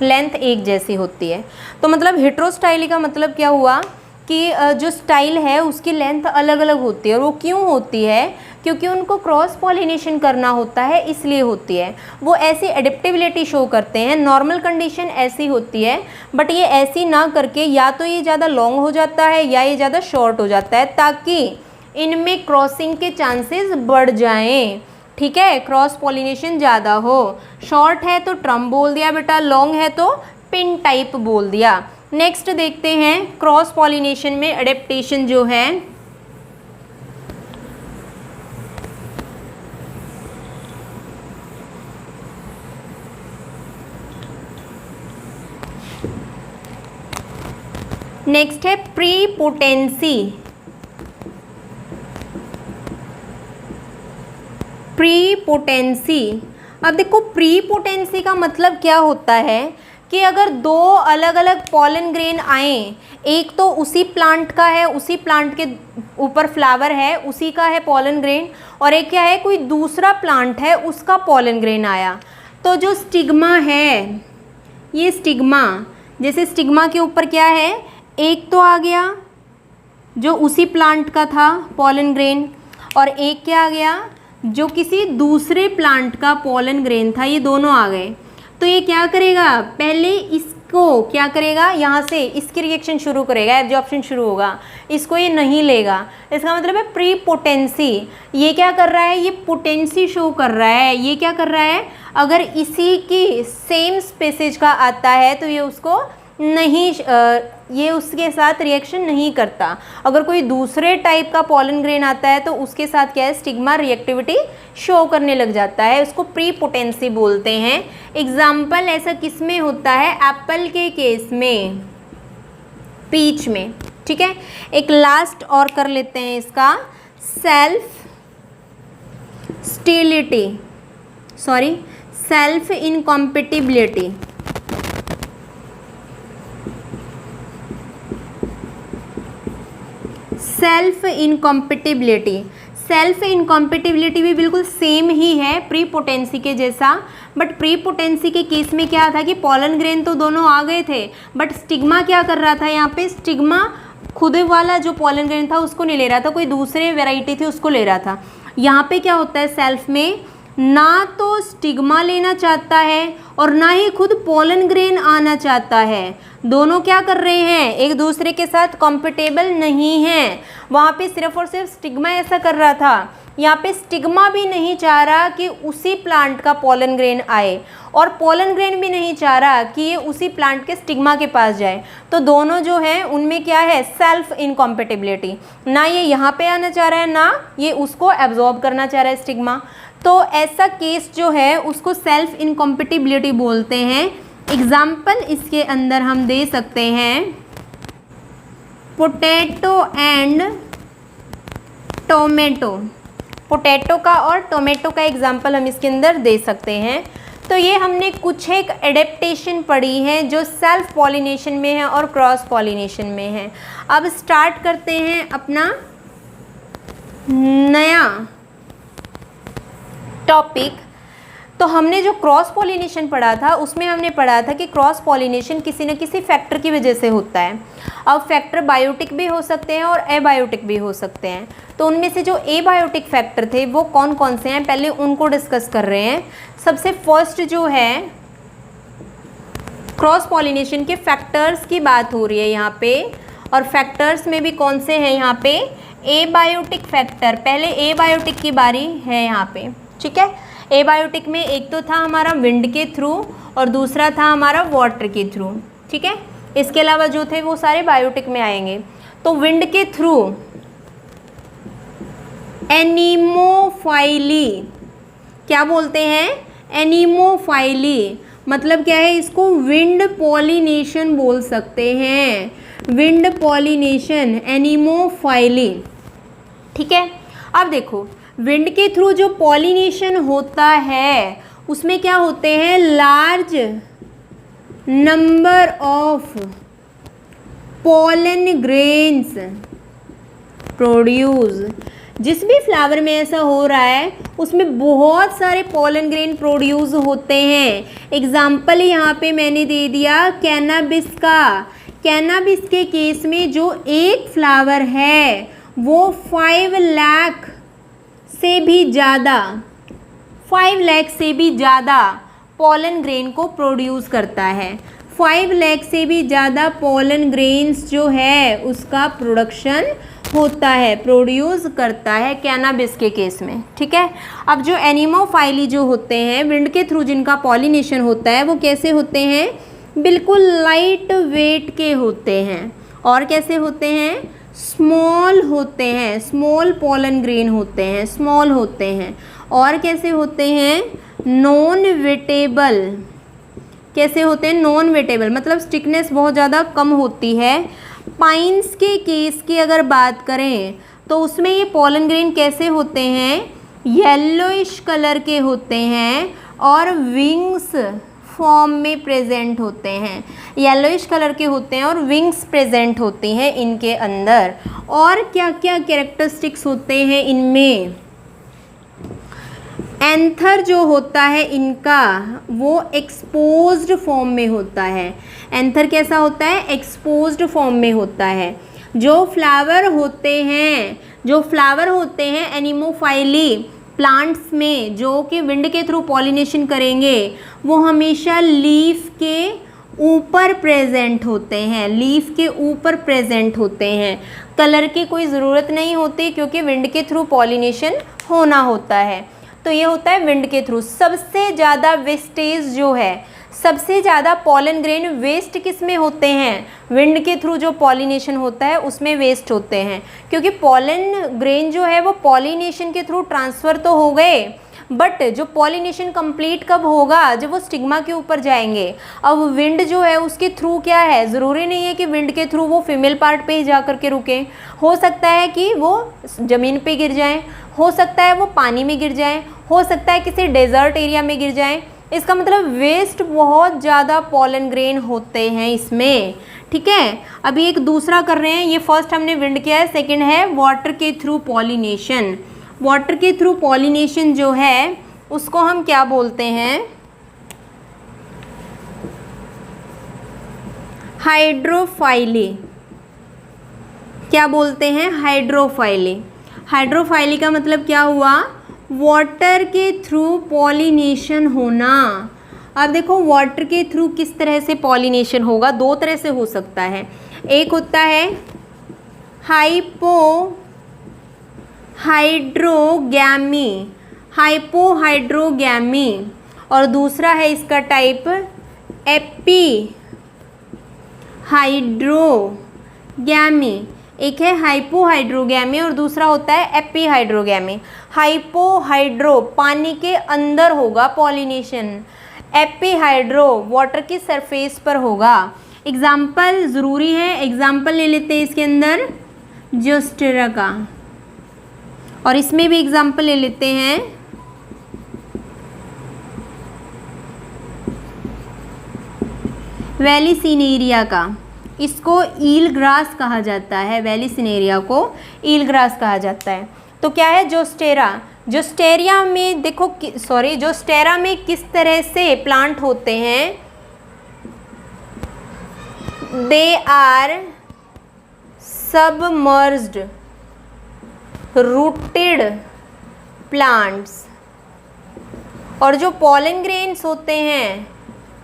लेंथ एक जैसी होती है। तो मतलब हेट्रोस्टाइली का मतलब क्या हुआ कि जो स्टाइल है उसकी लेंथ अलग अलग होती है। और वो क्यों होती है, क्योंकि उनको क्रॉस पॉलिनेशन करना होता है, इसलिए होती है। वो ऐसी एडेप्टेबिलिटी शो करते हैं। नॉर्मल कंडीशन ऐसी होती है, बट ये ऐसी ना करके या तो ये ज़्यादा लॉन्ग हो जाता है या ये ज़्यादा शॉर्ट हो जाता है, ताकि इनमें क्रॉसिंग के चांसेस बढ़ जाएं। ठीक है, क्रॉस पॉलिनेशन ज़्यादा हो। शॉर्ट है तो ट्रम बोल दिया बेटा, लॉन्ग है तो पिन टाइप बोल दिया। नेक्स्ट देखते हैं क्रॉस पॉलिनेशन में एडेप्टेशन जो है। नेक्स्ट है प्रीपोटेंसी। प्रीपोटेंसी, अब देखो प्रीपोटेंसी का मतलब क्या होता है कि अगर दो अलग अलग पॉलन ग्रेन आए, एक तो उसी प्लांट का है, उसी प्लांट के ऊपर फ्लावर है, उसी का है पॉलन ग्रेन, और एक क्या है, कोई दूसरा प्लांट है उसका पॉलन ग्रेन आया, तो जो स्टिग्मा है, ये स्टिग्मा, जैसे स्टिग्मा के ऊपर क्या है, एक तो आ गया जो उसी प्लांट का था पॉलन ग्रेन, और एक क्या आ गया जो किसी दूसरे प्लांट का पॉलन ग्रेन था, ये दोनों आ गए। तो ये क्या करेगा, पहले इसको क्या करेगा, यहाँ से इसकी रिएक्शन शुरू करेगा, एब्जॉर्प्शन शुरू होगा, इसको ये नहीं लेगा। इसका मतलब है प्रीपोटेंसी। ये क्या कर रहा है, ये पोटेंसी शो कर रहा है। ये क्या कर रहा है, अगर इसी की सेम स्पेसीज का आता है तो ये उसको नहीं, ये उसके साथ रिएक्शन नहीं करता। अगर कोई दूसरे टाइप का पॉलन ग्रेन आता है तो उसके साथ क्या है, स्टिग्मा रिएक्टिविटी शो करने लग जाता है, उसको प्रीपोटेंसी बोलते हैं। एग्जाम्पल ऐसा किस में होता है, एप्पल के केस में, पीच में। ठीक है, एक लास्ट और कर लेते हैं इसका, self sterility, sorry self incompatibility. Self incompatibility, self incompatibility भी बिल्कुल सेम ही है प्रीपोटेंसी के जैसा, बट प्रीपोटेंसी के केस में क्या था कि पॉलन ग्रेन तो दोनों आ गए थे, बट स्टिग्मा क्या कर रहा था, यहाँ पे स्टिग्मा खुद वाला जो पॉलन ग्रेन था उसको नहीं ले रहा था, कोई दूसरे वेराइटी थी उसको ले रहा था। यहाँ पे क्या होता है, सेल्फ में ना तो स्टिग्मा लेना चाहता है और ना ही खुद पॉलन ग्रेन आना चाहता है, दोनों क्या कर रहे हैं, एक दूसरे के साथ कॉम्पिटेबल नहीं हैं। वहाँ पे सिर्फ और सिर्फ स्टिग्मा ऐसा कर रहा था, यहाँ पे स्टिग्मा भी नहीं चाह रहा कि उसी प्लांट का पॉलन ग्रेन आए, और पॉलन ग्रेन भी नहीं चाह रहा कि ये उसी प्लांट के स्टिग्मा के पास जाए। तो दोनों जो हैं उनमें क्या है, सेल्फ इनकॉम्पिटिबिलिटी, ना ये यहाँ पे आना चाह रहा है ना ये उसको एब्जॉर्ब करना चाह रहा है स्टिग्मा। तो ऐसा केस जो है उसको सेल्फ इनकॉम्पिटिबिलिटी बोलते हैं। एग्जाम्पल इसके अंदर हम दे सकते हैं पोटैटो एंड टोमेटो। पोटैटो का और टोमेटो का एग्जाम्पल हम इसके अंदर दे सकते हैं। तो ये हमने कुछ एक एडेप्टेशन पढ़ी है जो सेल्फ पॉलिनेशन में है और क्रॉस पॉलिनेशन में है। अब स्टार्ट करते हैं अपना नया टॉपिक। तो हमने जो क्रॉस पॉलिनेशन पढ़ा था उसमें हमने पढ़ा था कि क्रॉस पॉलिनेशन किसी न किसी फैक्टर की वजह से होता है। अब फैक्टर बायोटिक भी हो सकते हैं और एबायोटिक भी हो सकते हैं। तो उनमें से जो एबायोटिक फैक्टर थे वो कौन कौन से हैं, पहले उनको डिस्कस कर रहे हैं। सबसे फर्स्ट जो है क्रॉस पॉलिनेशन के फैक्टर्स की बात हो रही है यहाँ पे, और फैक्टर्स में भी कौन से हैं यहाँ पे, एबायोटिक फैक्टर। पहले एबायोटिक की बारी है यहाँ पे, ठीक है। एबायोटिक में एक तो था हमारा विंड के थ्रू और दूसरा था हमारा वाटर के थ्रू, ठीक है। इसके अलावा जो थे वो सारे बायोटिक में आएंगे। तो विंड के थ्रू एनीमोफाइली, क्या बोलते हैं, एनीमोफाइली, मतलब क्या है, इसको विंड पॉलिनेशन बोल सकते हैं, विंड पॉलिनेशन, एनीमोफाइली, ठीक है। अब देखो विंड के थ्रू जो पॉलिनेशन होता है उसमें क्या होते हैं, large number of pollen grains produce. जिस भी फ्लावर में ऐसा हो रहा है उसमें बहुत सारे पोलन ग्रेन प्रोड्यूस होते हैं। एग्जाम्पल यहाँ पे मैंने दे दिया कैनाबिस का। कैनाबिस के केस में जो एक फ्लावर है वो 5 लाख से भी ज़्यादा, 5 लाख से भी ज़्यादा पोलन ग्रेन को प्रोड्यूस करता है। 5 लाख से भी ज़्यादा पोलन ग्रेन्स जो है उसका प्रोडक्शन होता है, प्रोड्यूस करता है कैनाबिस के केस में, ठीक है। अब जो एनीमोफाइली जो होते हैं विंड के थ्रू जिनका पॉलिनेशन होता है वो कैसे होते हैं, बिल्कुल लाइट वेट के होते हैं। और कैसे होते हैं, स्मॉल होते हैं, स्मॉल पोलन ग्रेन होते हैं, स्मॉल होते हैं। और कैसे होते हैं, नॉन वेटेबल। कैसे होते हैं, नॉन वेटेबल, मतलब स्टिकनेस बहुत ज़्यादा कम होती है। पाइन्स के केस की अगर बात करें तो उसमें ये पोलन ग्रेन कैसे होते हैं, येलोइश कलर के होते हैं और विंग्स फॉर्म में प्रेजेंट होते हैं, येलोइश कलर के होते हैं और विंग्स प्रेजेंट होती हैं इनके अंदर। और क्या क्या कैरेक्टरिस्टिक्स होते हैं इनमें, एंथर जो होता है इनका वो एक्सपोज्ड फॉर्म में होता है। एंथर कैसा होता है, एक्सपोज्ड फॉर्म में होता है। जो फ्लावर होते हैं एनीमोफाइली प्लांट्स में जो कि विंड के थ्रू पॉलिनेशन करेंगे वो हमेशा लीफ के ऊपर प्रेजेंट होते हैं, लीफ के ऊपर प्रेजेंट होते हैं। कलर की कोई ज़रूरत नहीं होती क्योंकि विंड के थ्रू पॉलिनेशन होना होता है। तो ये होता है विंड के थ्रू। सबसे ज़्यादा वेस्टेज जो है, सबसे ज़्यादा पोलन ग्रेन वेस्ट किस में होते हैं, विंड के थ्रू जो पॉलिनेशन होता है उसमें वेस्ट होते हैं। क्योंकि पोलन ग्रेन जो है वो पॉलिनेशन के थ्रू ट्रांसफ़र तो हो गए, बट जो पॉलिनेशन कंप्लीट कब होगा, जब वो स्टिग्मा के ऊपर जाएंगे। अब विंड जो है उसके थ्रू क्या है, ज़रूरी नहीं है कि विंड के थ्रू वो फीमेल पार्ट पे ही जा कर के रुके। हो सकता है कि वो ज़मीन पे गिर जाएं, हो सकता है वो पानी में गिर जाएं, हो सकता है किसी डेजर्ट एरिया में गिर जाएं। इसका मतलब वेस्ट बहुत ज़्यादा पोलन ग्रेन होते हैं इसमें, ठीक है। अभी एक दूसरा कर रहे हैं, ये फर्स्ट हमने विंड किया है, सेकंड है वाटर के थ्रू पॉलिनेशन। वाटर के थ्रू पॉलिनेशन जो है उसको हम क्या बोलते हैं, हाइड्रोफाइली। क्या बोलते हैं, हाइड्रोफाइली। हाइड्रोफाइली का मतलब क्या हुआ, वाटर के थ्रू पॉलिनेशन होना। अब देखो वाटर के थ्रू किस तरह से पॉलिनेशन होगा, दो तरह से हो सकता है। एक होता है हाइपोहाइड्रोगैमी और दूसरा है इसका टाइप एपीहाइड्रोगैमी। एक है हाइपोहाइड्रोगैमी और दूसरा होता है एपीहाइड्रोगैमी। हाइपोहाइड्रो पानी के अंदर होगा पॉलिनेशन, एपीहाइड्रो वाटर की सरफेस पर होगा। एग्जाम्पल ज़रूरी है, एग्जाम्पल ले लेते हैं इसके अंदर जोस्टेरा का, और इसमें भी एग्जाम्पल ले लेते हैं वैली सीनेरिया का। इसको ईल ग्रास कहा जाता है, वैली सीनेरिया को ईल ग्रास कहा जाता है। तो क्या है जोस्टेरा, जोस्टेरिया में देखो जोस्टेरा में किस तरह से प्लांट होते हैं, they are submerged rooted plants. और जो पोलन ग्रेन्स होते हैं,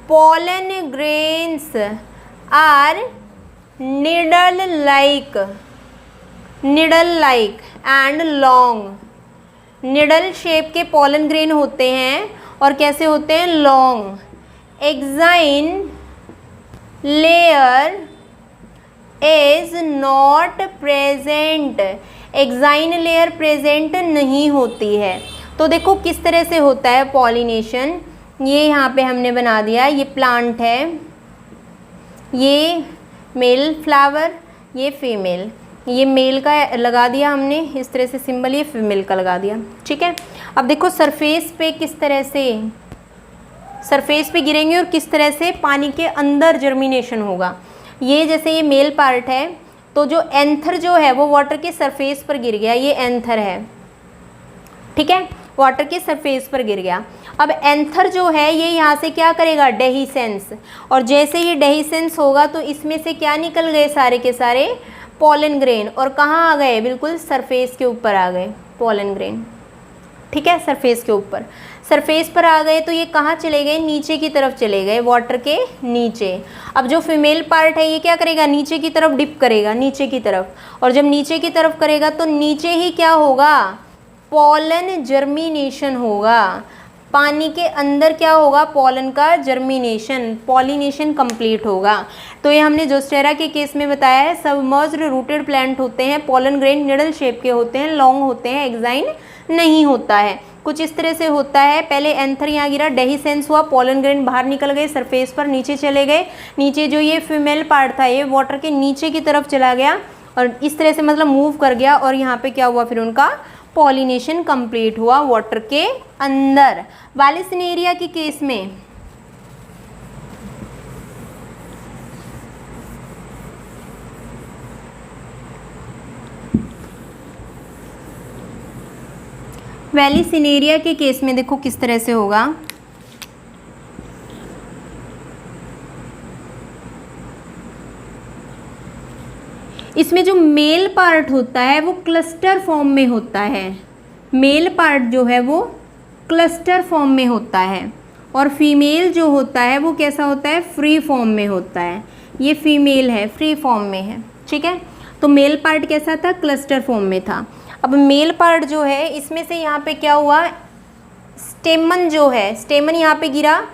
pollen grains are needle like and long. Needle shape के पॉलन ग्रेन होते हैं और कैसे होते हैं, long. Exine layer is not present, exine layer present नहीं होती है। तो देखो किस तरह से होता है पॉलिनेशन। ये यहाँ पे हमने बना दिया, ये प्लांट है, ये मेल फ्लावर, ये फीमेल, ये मेल का लगा दिया हमने इस तरह से सिंबल, ये फीमेल का लगा दिया, ठीक है। अब देखो सरफेस पे किस तरह से, सरफेस पे गिरेंगे और किस तरह से पानी के अंदर जर्मिनेशन होगा। ये जैसे ये मेल पार्ट है, तो जो एंथर जो है वो वाटर के सरफेस पर गिर गया, ये एंथर है, ठीक है, वाटर के सरफेस पर गिर गया। अब एंथर जो है ये यहाँ से क्या करेगा, डेहिसेंस, और जैसे ये डेहिसेंस होगा तो इसमें से क्या निकल गए, सारे के सारे पॉलन ग्रेन, और कहाँ आ गए, बिल्कुल सरफेस के ऊपर आ गए पॉलन ग्रेन, ठीक है, सरफेस के ऊपर। सरफेस पर आ गए तो ये कहाँ चले गए, नीचे की तरफ चले गए, वाटर के नीचे। अब जो फीमेल पार्ट है ये क्या करेगा, नीचे की तरफ डिप करेगा, नीचे की तरफ, और जब नीचे की तरफ करेगा तो नीचे ही क्या होगा, पॉलन जर्मिनेशन होगा, पानी के अंदर क्या होगा, पॉलन का जर्मिनेशन, पॉलिनेशन कंप्लीट होगा। तो ये हमने जोस्टेरा के केस में बताया है, सबमर्ज्ड रूटेड प्लांट होते हैं, पॉलन ग्रेन निडल शेप के होते हैं, लॉन्ग होते हैं, एक्साइन नहीं होता है। कुछ इस तरह से होता है, पहले एंथर यहाँ गिरा, डेहिसेंस हुआ, पॉलन ग्रेन बाहर निकल गए, सरफेस पर नीचे चले गए, नीचे जो ये फीमेल पार्ट था ये वाटर के नीचे की तरफ चला गया और इस तरह से मतलब मूव कर गया, और यहाँ पे क्या हुआ, फिर उनका पॉलिनेशन कंप्लीट हुआ वाटर के अंदर। वालिसिनेरिया के केस में वेलिसिनेरिया के केस में देखो किस तरह से होगा। इसमें जो मेल पार्ट होता है वो क्लस्टर फॉर्म में होता है, मेल पार्ट जो है वो क्लस्टर फॉर्म में होता है, और फीमेल जो होता है वो कैसा होता है, फ्री फॉर्म में होता है। ये फीमेल है, फ्री फॉर्म में है, ठीक है। तो मेल पार्ट कैसा था, क्लस्टर फॉर्म में था। अब मेल पार्ट जो है इसमें से यहाँ पे क्या हुआ, स्टेमन जो है, स्टेमन यहाँ पे गिरा,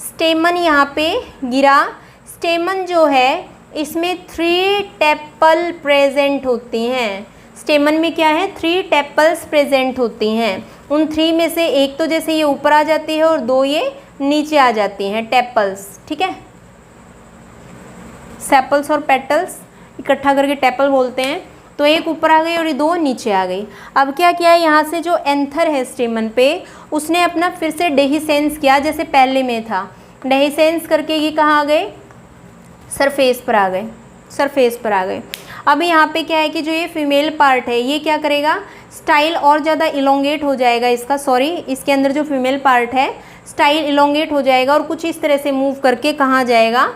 स्टेमन यहाँ पे गिरा, स्टेमन जो है इसमें 3 टेपल प्रेजेंट होती हैं। स्टेमन में क्या है, 3 टेपल्स प्रेजेंट होती हैं। उन 3 में से एक तो जैसे ये ऊपर आ जाती है और 2 ये नीचे आ जाती हैं, टेपल्स, ठीक है। सेपल्स और पेटल्स इकट्ठा करके टेपल बोलते हैं। तो एक ऊपर आ गई और ये 2 नीचे आ गई। अब क्या किया, यहाँ से जो एंथर है स्टेमन पे, उसने अपना फिर से डेहिसेंस किया जैसे पहले में था। डेहिसेंस करके ये कहाँ आ गए, सरफेस पर आ गए, सरफेस पर आ गए। अब यहाँ पे क्या है कि जो ये फीमेल पार्ट है ये क्या करेगा, स्टाइल और ज़्यादा इलोंगेट हो जाएगा इसका, सॉरी इसके अंदर जो फीमेल पार्ट है स्टाइल इलोंगेट हो जाएगा और कुछ इस तरह से मूव करके कहाँ जाएगा,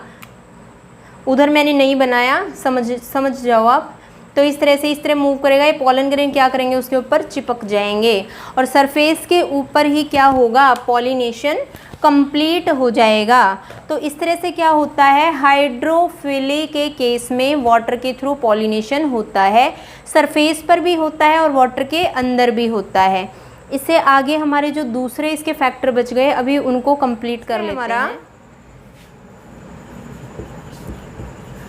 उधर मैंने नहीं बनाया, समझ जाओ आप। तो इस तरह से इस तरह मूव करेगा, ये पॉलन ग्रेन क्या करेंगे, उसके ऊपर चिपक जाएंगे और सरफेस के ऊपर ही क्या होगा, पॉलिनेशन कंप्लीट हो जाएगा। तो इस तरह से क्या होता है, हाइड्रोफिली के केस में वाटर के थ्रू पॉलिनेशन होता है, सरफेस पर भी होता है और वाटर के अंदर भी होता है। इससे आगे हमारे जो दूसरे इसके फैक्टर बच गए, अभी उनको कंप्लीट कर लेते हैं।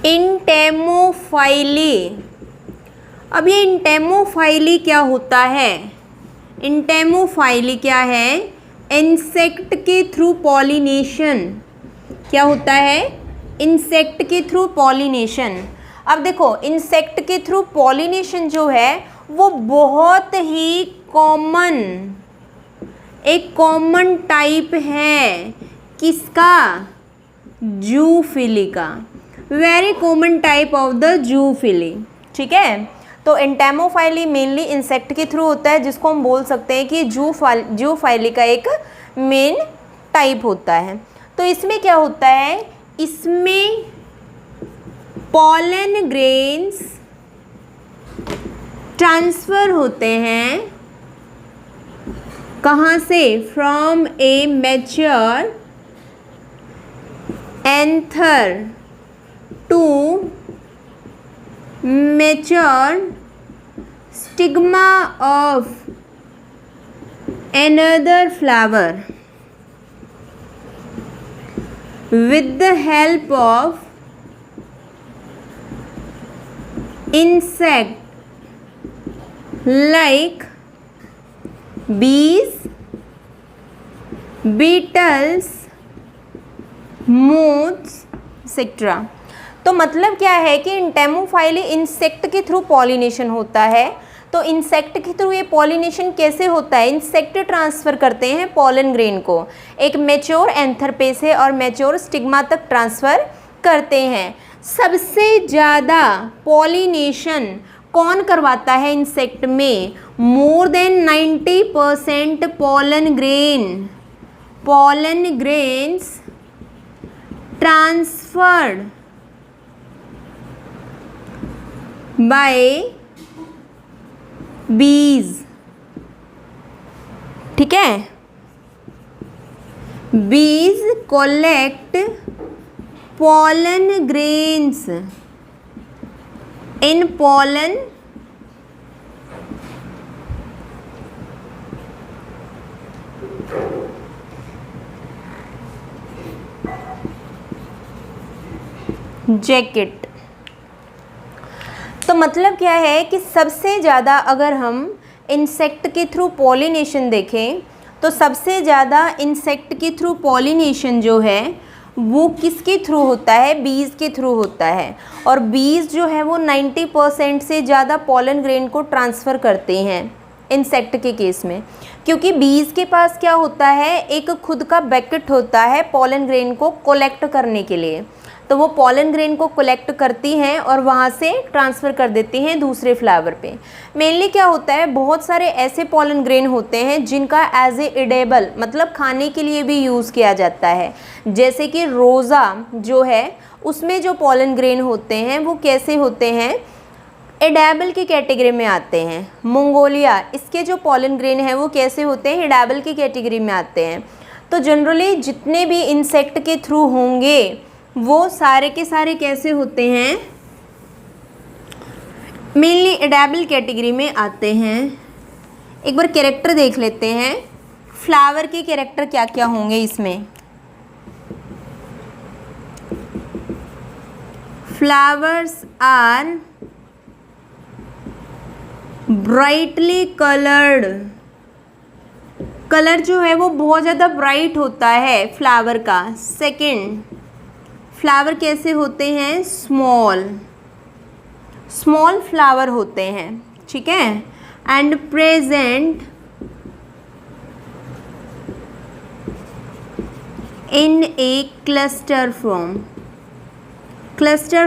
इंटेमोफाइली, अब ये इंटेमोफाइली क्या होता है, इंटेमोफाइली क्या है, इंसेक्ट के थ्रू पॉलिनेशन, क्या होता है, इंसेक्ट के थ्रू पॉलिनेशन। अब देखो इंसेक्ट के थ्रू पॉलिनेशन जो है वो बहुत ही कॉमन, एक कॉमन टाइप है, किसका, जूफिली का, very common type of the zoophily, ठीक है। तो एंटेमोफाइली मेनली इंसेक्ट के थ्रू होता है, जिसको हम बोल सकते हैं कि जूफाइली का एक मेन टाइप होता है। तो इसमें क्या होता है, इसमें पॉलन ग्रेन्स ट्रांसफ़र होते हैं, कहाँ से, from a mature anther to mature stigma of another flower with the help of insect like bees, beetles, moths etcetera. तो मतलब क्या है कि एंटेमोफाइली इंसेक्ट के थ्रू पॉलिनेशन होता है। तो इंसेक्ट के थ्रू ये पॉलिनेशन कैसे होता है? इंसेक्ट ट्रांसफ़र करते हैं पॉलन ग्रेन को एक मैच्योर एंथर से और मैच्योर स्टिग्मा तक ट्रांसफ़र करते हैं। सबसे ज़्यादा पॉलिनेशन कौन करवाता है इंसेक्ट में? More than 90% pollen grains transferred by बीज। ठीक है, बीज collect pollen grains in pollen jacket. तो मतलब क्या है कि सबसे ज़्यादा अगर हम इंसेक्ट के थ्रू पॉलिनेशन देखें तो सबसे ज़्यादा इंसेक्ट के थ्रू पॉलिनेशन जो है वो किसके थ्रू होता है? बीज के थ्रू होता है। और बीज जो है वो 90% से ज़्यादा पॉलन ग्रेन को ट्रांसफ़र करते हैं इंसेक्ट के केस में, क्योंकि बीज के पास क्या होता है? एक खुद का बैकेट होता है पॉलन ग्रेन को कलेक्ट करने के लिए। तो वो पॉलन ग्रेन को कलेक्ट करती हैं और वहाँ से ट्रांसफ़र कर देती हैं दूसरे फ्लावर पे। मेनली क्या होता है, बहुत सारे ऐसे पॉलन ग्रेन होते हैं जिनका एज ए एडेबल मतलब खाने के लिए भी यूज़ किया जाता है। जैसे कि रोज़ा जो है उसमें जो पॉलन ग्रेन होते हैं वो कैसे होते हैं? एडेबल की कैटेगरी में आते हैं। मंगोलिया इसके जो पॉलन ग्रेन हैं वो कैसे होते हैं? एडेबल की कैटेगरी में आते हैं। तो जनरली जितने भी इंसेक्ट के थ्रू होंगे वो सारे के सारे कैसे होते हैं? मेनली एडेबल कैटेगरी में आते हैं। एक बार कैरेक्टर देख लेते हैं, फ्लावर के कैरेक्टर क्या क्या होंगे इसमें। Flowers are brightly coloured. Colour जो है वो बहुत ज़्यादा ब्राइट होता है फ्लावर का। सेकंड, फ्लावर कैसे होते हैं? स्मॉल फ्लावर होते हैं। ठीक है, and present in A cluster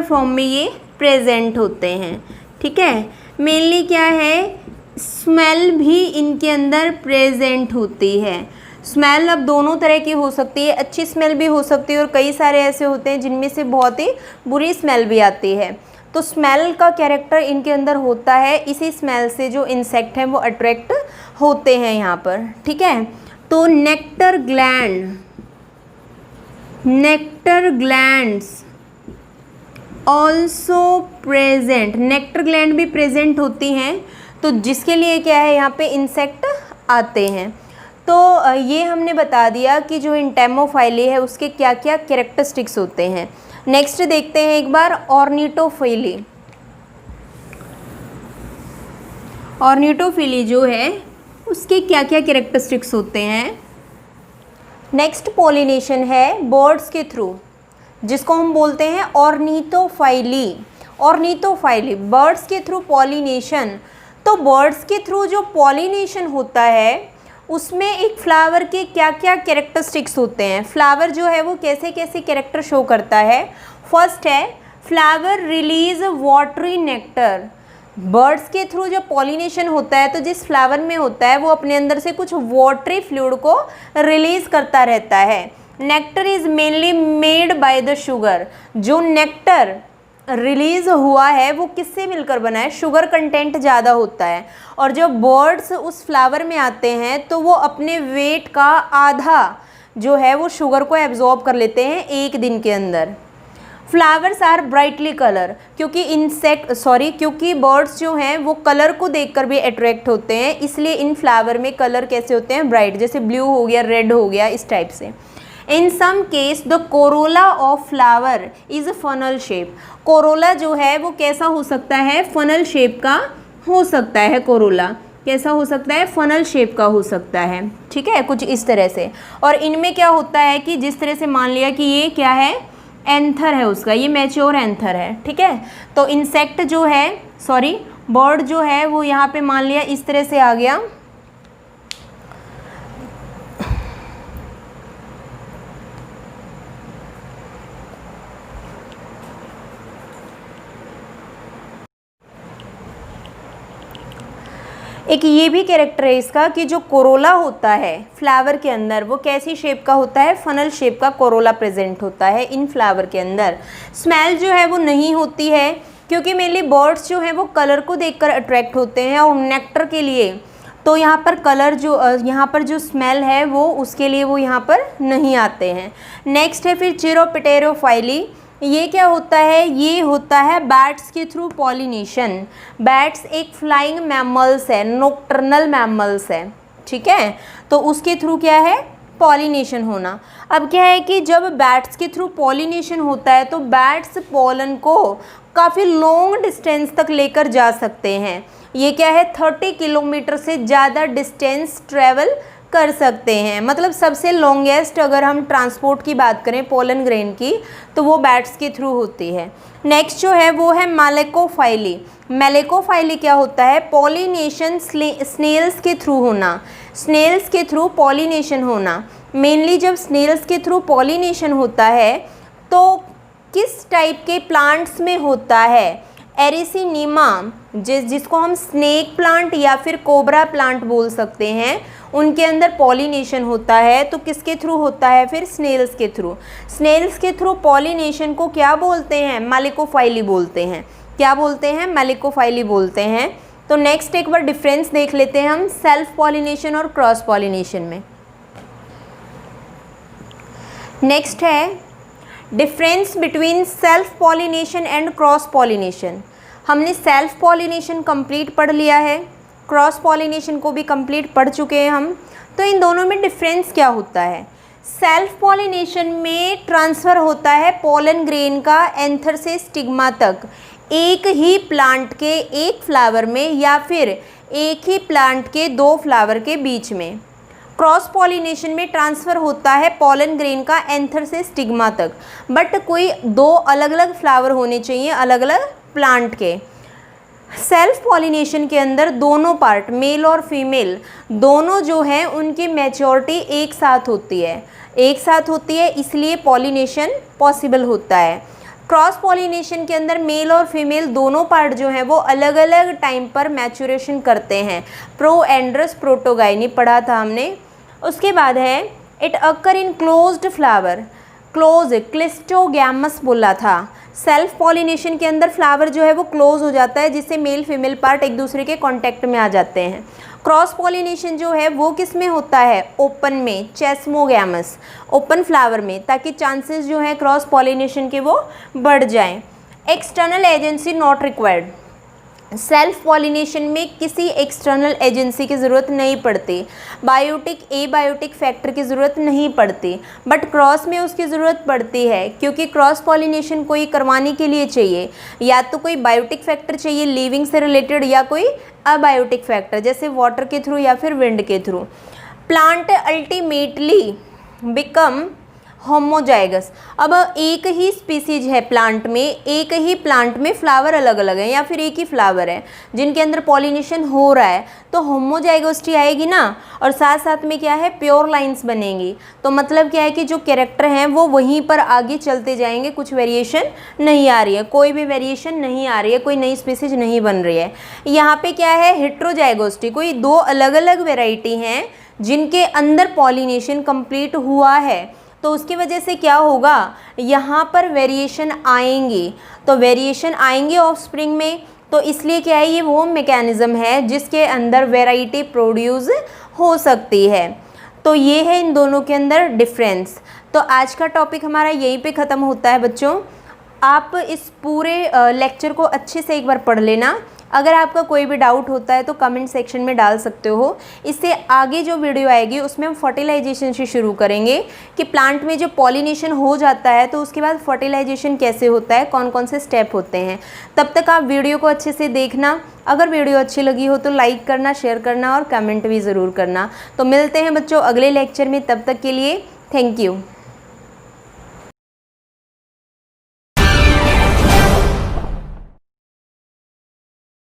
form में ये प्रेजेंट होते हैं। ठीक है, मेनली क्या है? स्मेल भी इनके अंदर प्रेजेंट होती है। स्मेल अब दोनों तरह की हो सकती है, अच्छी स्मेल भी हो सकती है और कई सारे ऐसे होते हैं जिनमें से बहुत ही बुरी स्मेल भी आती है। तो स्मेल का कैरेक्टर इनके अंदर होता है, इसी स्मेल से जो इंसेक्ट हैं वो अट्रैक्ट होते हैं यहाँ पर। ठीक है, तो nectar glands also present. Nectar gland भी प्रेजेंट होती हैं, तो जिसके लिए क्या है यहाँ पे इंसेक्ट आते हैं। तो ये हमने बता दिया कि जो एंटेमोफाइली है उसके क्या क्या कैरेक्टरिस्टिक्स होते हैं। नेक्स्ट देखते हैं एक बार ऑर्निटोफिली जो है उसके क्या क्या कैरेक्टरिस्टिक्स होते हैं। नेक्स्ट पॉलिनेशन है बर्ड्स के थ्रू, जिसको हम बोलते हैं ऑर्निटोफाइली बर्ड्स के थ्रू पॉलिनेशन। तो बर्ड्स के थ्रू जो पॉलिनेशन होता है उसमें एक फ्लावर के क्या क्या कैरेक्टरिस्टिक्स होते हैं। फ्लावर जो है वो कैसे कैसे कैरेक्टर शो करता है। फर्स्ट है flower release watery nectar. Birds के थ्रू जब पॉलिनेशन होता है तो जिस फ्लावर में होता है वो अपने अंदर से कुछ वाटरी फ्लूइड को रिलीज करता रहता है। Nectar is mainly made by the sugar. जो नेक्टर रिलीज़ हुआ है वो किससे मिलकर बना है? शुगर कंटेंट ज़्यादा होता है। और जब बर्ड्स उस फ्लावर में आते हैं तो वो अपने वेट का आधा जो है वो शुगर को एब्जॉर्ब कर लेते हैं एक दिन के अंदर। फ्लावर्स आर ब्राइटली कलर, क्योंकि बर्ड्स जो हैं वो कलर को देखकर भी अट्रैक्ट होते हैं, इसलिए इन फ्लावर में कलर कैसे होते हैं, ब्राइट, जैसे ब्लू हो गया, रेड हो गया, इस टाइप से। In some case the corolla of flower is funnel shape. Corolla जो है वो कैसा हो सकता है, फनल शेप का हो सकता है। कोरोला कैसा हो सकता है, फनल शेप का हो सकता है, ठीक है, कुछ इस तरह से। और इनमें क्या होता है कि जिस तरह से मान लिया कि ये क्या है, एंथर है उसका, ये मैच्योर एंथर है, ठीक है। तो इंसेक्ट जो है, बर्ड जो है वो यहाँ पे मान लिया इस तरह से आ गया। एक ये भी कैरेक्टर है इसका कि जो कोरोला होता है फ्लावर के अंदर वो कैसी शेप का होता है, फनल शेप का कोरोला प्रेजेंट होता है इन फ्लावर के अंदर। स्मेल जो है वो नहीं होती है, क्योंकि मेनली बर्ड्स जो हैं वो कलर को देखकर अट्रैक्ट होते हैं, और नेक्टर के लिए तो यहाँ पर कलर यहाँ पर जो स्मेल है वो उसके लिए वो यहाँ पर नहीं आते हैं। नेक्स्ट है फिर चिरोप्टेरोफाइली। ये क्या होता है, ये होता है बैट्स के थ्रू पॉलिनेशन। बैट्स एक फ्लाइंग मैमल्स है, नॉकटर्नल मैमल्स है, ठीक है। तो उसके थ्रू क्या है, पॉलिनेशन होना। अब क्या है कि जब बैट्स के थ्रू पॉलिनेशन होता है तो बैट्स पोलन को काफ़ी लॉन्ग डिस्टेंस तक लेकर जा सकते हैं। ये क्या है, 30 किलोमीटर से ज़्यादा डिस्टेंस ट्रेवल कर सकते हैं। मतलब सबसे लॉन्गेस्ट अगर हम ट्रांसपोर्ट की बात करें पोलन ग्रेन की, तो वो बैट्स के थ्रू होती है। नेक्स्ट जो है वो है मैलेकोफाइली। मैलेकोफाइली क्या होता है, पॉलिनेशन स्नेल्स के थ्रू होना। स्नेल्स के थ्रू पॉलिनेशन होना। मेनली जब स्नेल्स के थ्रू पॉलिनेशन होता है तो किस टाइप के प्लांट्स में होता है, एरिसिनीमा, जिसको हम स्नेक प्लांट या फिर कोबरा प्लांट बोल सकते हैं, उनके अंदर पॉलिनेशन होता है। तो किसके थ्रू होता है, फिर स्नेल्स के थ्रू। स्नेल्स के थ्रू पॉलिनेशन को क्या बोलते हैं, मैलेकोफाइली बोलते हैं। क्या बोलते हैं, मैलेकोफाइली बोलते हैं। तो नेक्स्ट एक बार डिफरेंस देख लेते हैं हम सेल्फ पॉलिनेशन और क्रॉस पॉलिनेशन में। नेक्स्ट है difference between self pollination and cross pollination. हमने सेल्फ पॉलिनेशन कंप्लीट पढ़ लिया है, क्रॉस पॉलिनेशन को भी कंप्लीट पढ़ चुके हैं हम। तो इन दोनों में डिफरेंस क्या होता है, सेल्फ पॉलिनेशन में ट्रांसफ़र होता है पोलन ग्रेन का एंथर से स्टिग्मा तक, एक ही प्लांट के एक फ्लावर में या फिर एक ही प्लांट के दो फ्लावर के बीच में। क्रॉस पॉलिनेशन में ट्रांसफ़र होता है पोलन ग्रेन का एंथर से स्टिग्मा तक, बट कोई दो अलग अलग फ्लावर होने चाहिए अलग अलग प्लांट के। सेल्फ पॉलिनेशन के अंदर दोनों पार्ट, मेल और फीमेल दोनों जो हैं उनकी मैच्योरिटी एक साथ होती है, इसलिए पॉलिनेशन पॉसिबल होता है। क्रॉस पॉलिनेशन के अंदर मेल और फीमेल दोनों पार्ट जो हैं वो अलग अलग टाइम पर मैच्योरेशन करते हैं। प्रोएंड्रस प्रोटोगाइनी पढ़ा था हमने। उसके बाद है it occur in closed flower, close cleistogamous बोला था। सेल्फ पॉलिनेशन के अंदर फ्लावर जो है वो क्लोज हो जाता है, जिससे मेल फीमेल पार्ट एक दूसरे के कांटेक्ट में आ जाते हैं। क्रॉस पॉलिनेशन जो है वो किस में होता है, ओपन में, चेस्मोगैमस, ओपन फ्लावर में, ताकि चांसेस जो है क्रॉस पॉलिनेशन के वो बढ़ जाएं। External agency not required. Self pollination में किसी एक्सटर्नल एजेंसी की ज़रूरत नहीं पड़ती, एबायोटिक फैक्टर की ज़रूरत नहीं पड़ती, बट क्रॉस में उसकी ज़रूरत पड़ती है, क्योंकि क्रॉस पॉलिनेशन कोई करवाने के लिए चाहिए या तो कोई बायोटिक फैक्टर चाहिए लिविंग से रिलेटेड, या कोई अबायोटिक फैक्टर जैसे वाटर के थ्रू या फिर विंड के through. Plant ultimately become homozygous. अब एक ही स्पीसीज है प्लांट में, एक ही प्लांट में फ्लावर अलग अलग हैं या फिर एक ही फ्लावर है जिनके अंदर पॉलिनेशन हो रहा है, तो होमोजाइगोसिटी आएगी ना, और साथ साथ में क्या है, प्योर लाइंस बनेंगी। तो मतलब क्या है कि जो कैरेक्टर हैं वो वहीं पर आगे चलते जाएंगे, कुछ वेरिएशन नहीं आ रही है, कोई भी वेरिएशन नहीं आ रही है, कोई नई स्पीसीज नहीं बन रही है। यहाँ पे क्या है, हेट्रोजाइगोसिटी, कोई दो अलग अलग वेराइटी हैं जिनके अंदर पॉलिनेशन कंप्लीट हुआ है, तो उसकी वजह से क्या होगा, यहाँ पर वेरिएशन आएंगे, तो वेरिएशन आएंगे ऑफस्प्रिंग में। तो इसलिए क्या है, ये वो मैकेनिज़्म है जिसके अंदर वैरायटी प्रोड्यूस हो सकती है। तो ये है इन दोनों के अंदर डिफरेंस। तो आज का टॉपिक हमारा यहीं पे ख़त्म होता है बच्चों। आप इस पूरे लेक्चर को अच्छे से एक बार पढ़ लेना। अगर आपका कोई भी डाउट होता है तो कमेंट सेक्शन में डाल सकते हो। इससे आगे जो वीडियो आएगी उसमें हम फर्टिलाइजेशन से शुरू करेंगे कि प्लांट में जो पॉलिनेशन हो जाता है तो उसके बाद फर्टिलाइजेशन कैसे होता है, कौन कौन से स्टेप होते हैं। तब तक आप वीडियो को अच्छे से देखना। अगर वीडियो अच्छी लगी हो तो लाइक करना, शेयर करना और कमेंट भी ज़रूर करना। तो मिलते हैं बच्चों अगले लेक्चर में, तब तक के लिए थैंक यू।